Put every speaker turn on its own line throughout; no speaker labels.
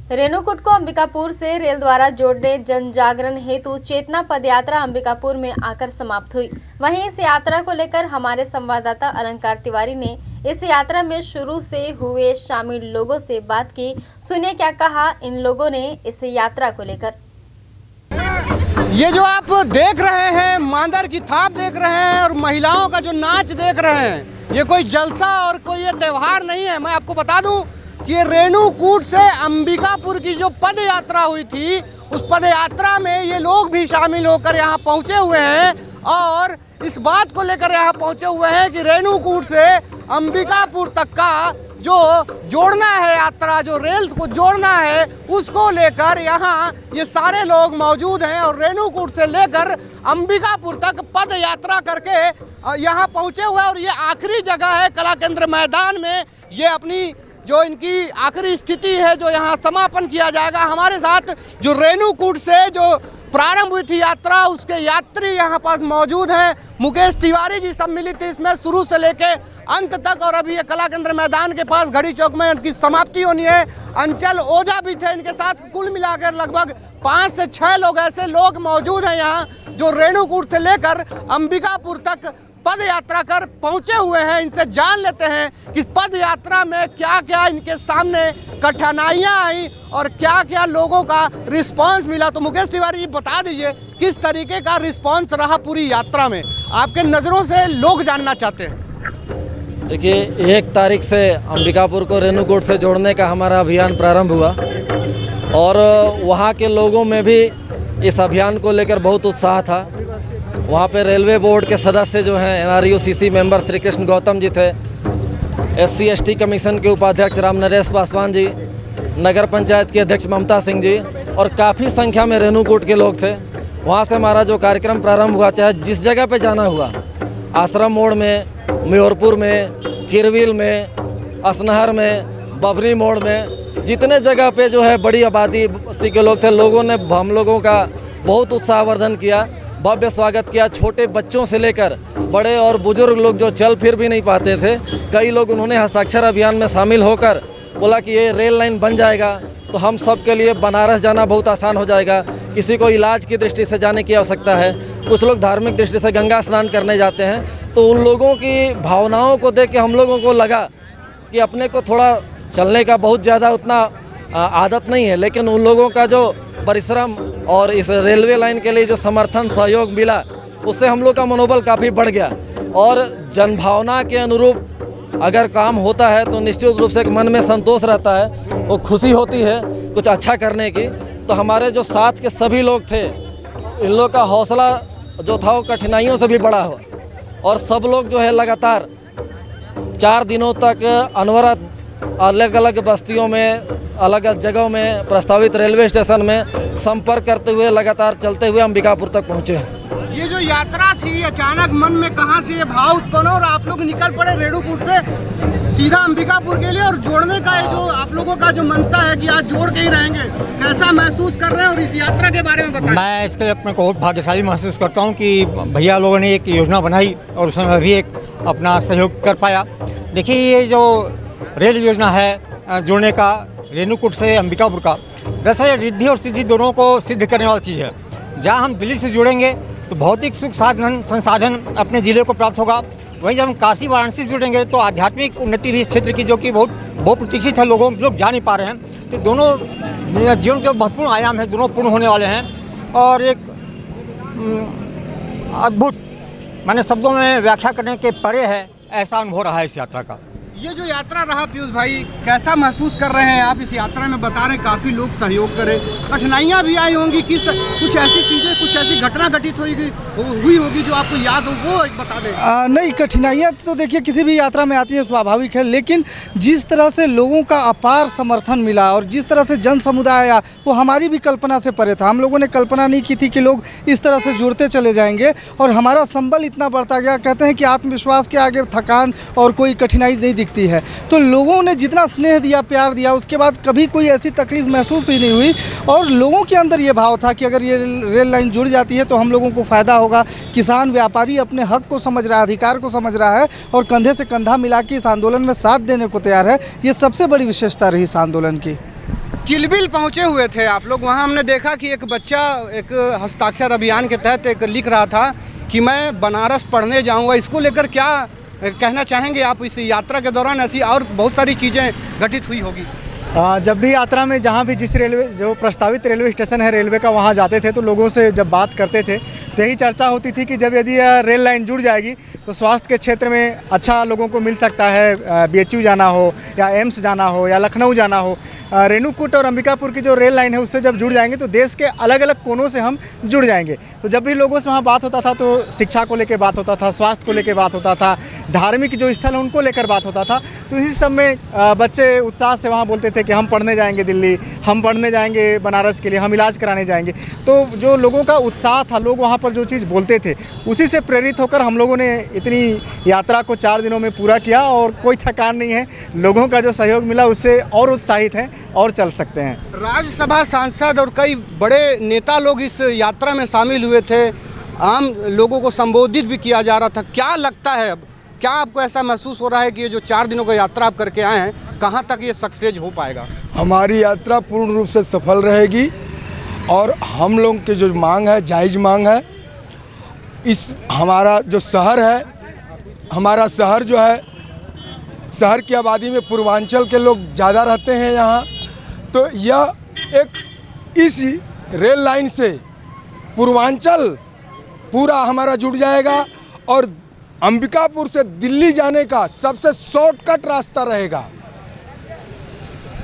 रेणुकूट को अंबिकापुर से रेल द्वारा जोड़ने जन जागरण हेतु चेतना पदयात्रा अंबिकापुर में आकर समाप्त हुई। वहीं इस यात्रा को लेकर हमारे संवाददाता अलंकार तिवारी ने इस यात्रा में शुरू से हुए शामिल लोगों से बात की। सुनिए क्या कहा इन लोगों ने इस यात्रा को लेकर।
ये जो आप देख रहे हैं, मांदर की थाप देख रहे हैं और महिलाओं का जो नाच देख रहे हैं, ये कोई जलसा और कोई ये त्यौहार नहीं है। मैं आपको बता दूं कि ये रेणुकूट से अंबिकापुर की जो पद यात्रा हुई थी, उस पद यात्रा में ये लोग भी शामिल होकर यहाँ पहुँचे हुए हैं और इस बात को लेकर यहाँ पहुँचे हुए हैं कि रेणुकूट से अंबिकापुर तक का जो जोड़ना है यात्रा, जो रेल को जोड़ना है, उसको लेकर यहाँ ये सारे लोग मौजूद हैं और रेणुकूट से लेकर अंबिकापुर तक पद यात्रा करके यहाँ पहुँचे हुए हैं। और ये आखिरी जगह है कला केंद्र मैदान में, ये अपनी जो इनकी आखिरी स्थिति है जो यहाँ समापन किया जाएगा। हमारे साथ जो रेणुकूट से जो प्रारंभ हुई थी यात्रा, उसके यात्री यहाँ पास मौजूद हैं। मुकेश तिवारी जी सम्मिलित थे इसमें शुरू से लेके अंत तक, और अभी ये कला केंद्र मैदान के पास घड़ी चौक में इनकी समाप्ति होनी है। अंचल ओझा भी थे इनके साथ। कुल मिलाकर लगभग 5 से 6 लोग ऐसे लोग मौजूद हैं यहाँ जो रेणुकूट से लेकर अंबिकापुर तक पद यात्रा कर पहुंचे हुए हैं। इनसे जान लेते हैं कि पद यात्रा में क्या क्या इनके सामने कठिनाइयां आई और क्या क्या लोगों का रिस्पांस मिला। तो मुकेश तिवारी जी बता दीजिए किस तरीके का रिस्पांस रहा पूरी यात्रा में, आपके नज़रों से लोग जानना चाहते हैं।
देखिए, 1 तारीख से अंबिकापुर को रेणुकूट से जोड़ने का हमारा अभियान प्रारंभ हुआ और वहाँ के लोगों में भी इस अभियान को लेकर बहुत उत्साह था। वहाँ पे रेलवे बोर्ड के सदस्य जो हैं NRUCC मेंबर श्री कृष्ण गौतम जी थे, SC/ST कमीशन के उपाध्यक्ष राम नरेश पासवान जी, नगर पंचायत के अध्यक्ष ममता सिंह जी और काफ़ी संख्या में रेणुकूट के लोग थे। वहाँ से हमारा जो कार्यक्रम प्रारंभ हुआ, चाहे जिस जगह पे जाना हुआ, आश्रम मोड़ में, म्योरपुर में, किरविल में, असनहर में, बबरी मोड़ में, जितने जगह पे जो है बड़ी आबादी बस्ती के लोग थे, लोगों ने हम लोगों का बहुत उत्साहवर्धन किया, भव्य स्वागत किया। छोटे बच्चों से लेकर बड़े और बुजुर्ग लोग जो चल फिर भी नहीं पाते थे, कई लोग उन्होंने हस्ताक्षर अभियान में शामिल होकर बोला कि ये रेल लाइन बन जाएगा तो हम सब के लिए बनारस जाना बहुत आसान हो जाएगा। किसी को इलाज की दृष्टि से जाने की आवश्यकता है, कुछ लोग धार्मिक दृष्टि से गंगा स्नान करने जाते हैं। तो उन लोगों की भावनाओं को देख के हम लोगों को लगा कि अपने को थोड़ा चलने का बहुत ज़्यादा उतना आदत नहीं है, लेकिन उन लोगों का जो परिश्रम और इस रेलवे लाइन के लिए जो समर्थन सहयोग मिला, उससे हम लोग का मनोबल काफ़ी बढ़ गया। और जनभावना के अनुरूप अगर काम होता है तो निश्चित रूप से एक मन में संतोष रहता है, वो खुशी होती है कुछ अच्छा करने की। तो हमारे जो साथ के सभी लोग थे, इन लोग का हौसला जो था वो कठिनाइयों से भी बड़ा हुआ और सब लोग जो है लगातार 4 दिनों तक अनवरत अलग अलग बस्तियों में, अलग अलग जगहों में, प्रस्तावित रेलवे स्टेशन में संपर्क करते हुए लगातार चलते हुए अंबिकापुर तक पहुँचे।
ये जो यात्रा थी, अचानक मन में कहाँ से ये भाव उत्पन्न और आप लोग निकल पड़े रेणुकूट से सीधा अंबिकापुर के लिए और जोड़ने का जो आप लोगों का जो मनसा है कि आज जोड़ के ही रहेंगे, कैसा महसूस कर रहे हैं और इस यात्रा के बारे में बताएं।
मैं इसके लिए अपने को बहुत भाग्यशाली महसूस करता हूँ कि भैया लोगों ने एक योजना बनाई और उसमें मैं भी एक अपना सहयोग कर पाया। देखिए, ये जो रेल योजना है जोड़ने का रेणुकूट से अंबिकापुर का, दरअसल रिद्धि और सिद्धि दोनों को सिद्ध करने वाली चीज़ है। जहाँ हम दिल्ली से जुड़ेंगे तो भौतिक सुख साधन संसाधन अपने ज़िले को प्राप्त होगा, वहीं जब हम काशी वाराणसी से जुड़ेंगे तो आध्यात्मिक उन्नति भी इस क्षेत्र की, जो कि बहुत प्रतीक्षित है, लोग जा नहीं पा रहे हैं। तो दोनों जीवन के महत्वपूर्ण आयाम हैं, दोनों पूर्ण होने वाले हैं और एक अद्भुत, मैंने शब्दों में व्याख्या करने के परे है, ऐसा अनुभव रहा है इस यात्रा का।
ये जो यात्रा रहा पीयूष भाई, कैसा महसूस कर रहे हैं आप इस यात्रा में? बता रहे हैं काफ़ी लोग सहयोग करे, कठिनाइयाँ भी आई होंगी, कुछ ऐसी चीज़ें, कुछ ऐसी घटना घटित हुई होगी जो आपको याद हो, वो एक बता दें।
नहीं, कठिनाइयाँ तो देखिए किसी भी यात्रा में आती है, स्वाभाविक है, लेकिन जिस तरह से लोगों का अपार समर्थन मिला और जिस तरह से जन समुदाय आया, वो हमारी भी कल्पना से परे था। हम लोगों ने कल्पना नहीं की थी कि लोग इस तरह से जुड़ते चले जाएंगे और हमारा संबल इतना बढ़ता गया। कहते हैं कि आत्मविश्वास के आगे थकान और कोई कठिनाई नहीं दिखती है। तो लोगों ने जितना स्नेह दिया, प्यार दिया, उसके बाद कभी कोई ऐसी तकलीफ महसूस ही नहीं हुई और लोगों के अंदर ये भाव था कि अगर ये रेल लाइन जुड़ जाती है तो हम लोगों को फ़ायदा होगा। किसान व्यापारी अपने हक को समझ रहा है, अधिकार को समझ रहा है और कंधे से कंधा मिला के इस आंदोलन में साथ देने को तैयार है। ये सबसे बड़ी विशेषता रही इस आंदोलन की।
किलबिल पहुंचे हुए थे आप लोग वहां। हमने देखा कि एक बच्चा एक हस्ताक्षर अभियान के तहत एक लिख रहा था कि मैं बनारस पढ़ने जाऊंगा। इसको लेकर क्या कहना चाहेंगे आप? इस यात्रा के दौरान ऐसी और बहुत सारी चीज़ें घटित हुई होगी।
जब भी यात्रा में जहाँ भी जिस रेलवे जो प्रस्तावित रेलवे स्टेशन है रेलवे का वहाँ जाते थे तो लोगों से जब बात करते थे तो यही चर्चा होती थी कि जब यदि यह रेल लाइन जुड़ जाएगी तो स्वास्थ्य के क्षेत्र में अच्छा लोगों को मिल सकता है। BHU जाना हो या एम्स जाना हो या लखनऊ जाना हो, रेणुकूट और अंबिकापुर की जो रेल लाइन है उससे जब जुड़ जाएंगे तो देश के अलग अलग कोनों से हम जुड़ जाएंगे। तो जब भी लोगों से वहाँ बात होता था तो शिक्षा को लेकर बात होता था, स्वास्थ्य को लेकर बात होता था, धार्मिक जो स्थल है उनको लेकर बात होता था। तो इसी सब में बच्चे उत्साह से वहाँ बोलते थे कि हम पढ़ने जाएंगे दिल्ली, हम पढ़ने जाएंगे बनारस के लिए, हम इलाज कराने जाएंगे। तो जो लोगों का उत्साह था, लोग वहाँ पर जो चीज़ बोलते थे उसी से प्रेरित होकर हम लोगों ने इतनी यात्रा को 4 दिनों में पूरा किया और कोई थकान नहीं है। लोगों का जो सहयोग मिला उससे और उत्साहित हैं और चल सकते हैं।
राज्यसभा सांसद और कई बड़े नेता लोग इस यात्रा में शामिल हुए थे, आम लोगों को संबोधित भी किया जा रहा था। क्या लगता है अब, क्या आपको ऐसा महसूस हो रहा है कि ये जो 4 दिनों का यात्रा आप करके आए हैं, कहाँ तक ये सक्सेस हो पाएगा?
हमारी यात्रा पूर्ण रूप से सफल रहेगी और हम लोग की जो मांग है जायज़ मांग है। इस हमारा जो शहर है, हमारा शहर जो है, शहर की आबादी में पूर्वांचल के लोग ज़्यादा रहते हैं यहाँ। तो यह एक इस रेल लाइन से पूर्वांचल पूरा हमारा जुड़ जाएगा और अंबिकापुर से दिल्ली जाने का सबसे शॉर्टकट रास्ता रहेगा।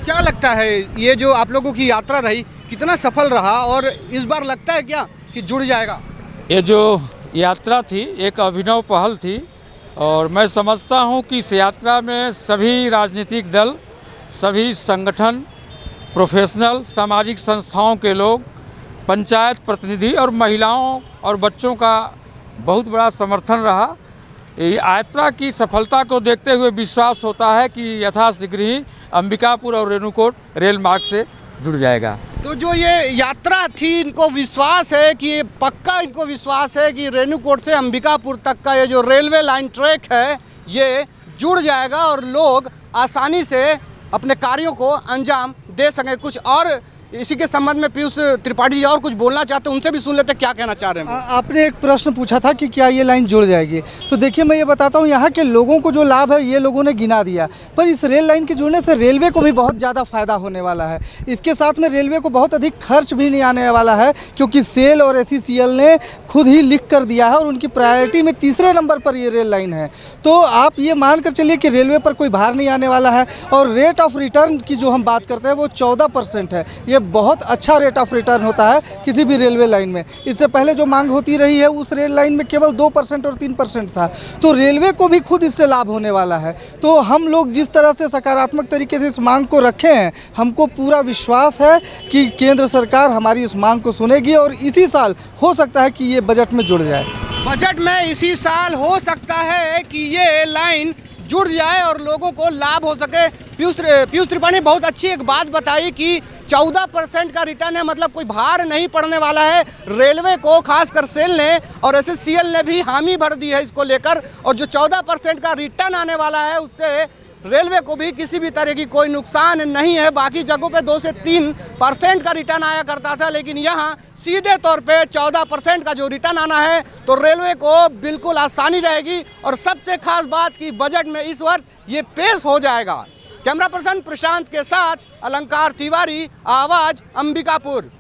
क्या लगता है ये जो आप लोगों की यात्रा रही कितना सफल रहा और इस बार लगता है क्या कि जुड़ जाएगा?
ये जो यात्रा थी एक अभिनव पहल थी और मैं समझता हूँ कि इस यात्रा में सभी राजनीतिक दल, सभी संगठन, प्रोफेशनल, सामाजिक संस्थाओं के लोग, पंचायत प्रतिनिधि और महिलाओं और बच्चों का बहुत बड़ा समर्थन रहा। यात्रा की सफलता को देखते हुए विश्वास होता है कि यथाशीघ्र ही अंबिकापुर और रेणुकूट रेल मार्ग से जुड़ जाएगा।
तो जो ये यात्रा थी, इनको विश्वास है कि पक्का इनको विश्वास है कि रेणुकूट से अंबिकापुर तक का ये जो रेलवे लाइन ट्रैक है ये जुड़ जाएगा और लोग आसानी से अपने कार्यों को अंजाम दे सकें। कुछ और इसी के संबंध में पीयूष त्रिपाठी जी और कुछ बोलना चाहते हैं, उनसे भी सुन लेते क्या कहना चाह रहे हैं।
आपने एक प्रश्न पूछा था कि क्या ये लाइन जुड़ जाएगी, तो देखिए मैं ये बताता हूँ यहाँ के लोगों को जो लाभ है ये लोगों ने गिना दिया, पर इस रेल लाइन के जुड़ने से रेलवे को भी बहुत ज़्यादा फायदा होने वाला है। इसके साथ में रेलवे को बहुत अधिक खर्च भी नहीं आने वाला है, क्योंकि सेल और SCCL ने खुद ही लिख कर दिया है और उनकी प्रायोरिटी में 3रे नंबर पर ये रेल लाइन है। तो आप ये मान कर चलिए कि रेलवे पर कोई भार नहीं आने वाला है। और रेट ऑफ रिटर्न की जो हम बात करते हैं वो 14% है। ये बहुत अच्छा रेट ऑफ रिटर्न होता है किसी भी रेलवे लाइन में। इससे पहले जो मांग होती रही है उस रेल लाइन में केवल 2% और 3% था। तो रेलवे को भी खुद इससे लाभ होने वाला है। तो हम लोग जिस तरह से सकारात्मक तरीके से इस मांग को रखे हैं, हमको पूरा विश्वास है कि केंद्र सरकार हमारी इस मांग को सुनेगी और इसी साल हो सकता है कि ये बजट में जुड़ जाए।
बजट में इसी साल हो सकता है कि ये लाइन जुड़ जाए और लोगों को लाभ हो सके। पीयूष त्रिपाठी ने बहुत अच्छी एक बात बताई कि 14% का रिटर्न है, मतलब कोई भार नहीं पड़ने वाला है रेलवे को। खासकर सेल ने और SCCL ने भी हामी भर दी है इसको लेकर, और जो 14% का रिटर्न आने वाला है उससे रेलवे को भी किसी भी तरह की कोई नुकसान नहीं है। बाकी जगहों पे 2 से 3% का रिटर्न आया करता था, लेकिन यहाँ सीधे तौर पे 14% का जो रिटर्न आना है तो रेलवे को बिल्कुल आसानी रहेगी। और सबसे खास बात कि बजट में इस वर्ष ये पेश हो जाएगा। कैमरा पर्सन प्रशांत के साथ अलंकार तिवारी, आवाज़ अंबिकापुर।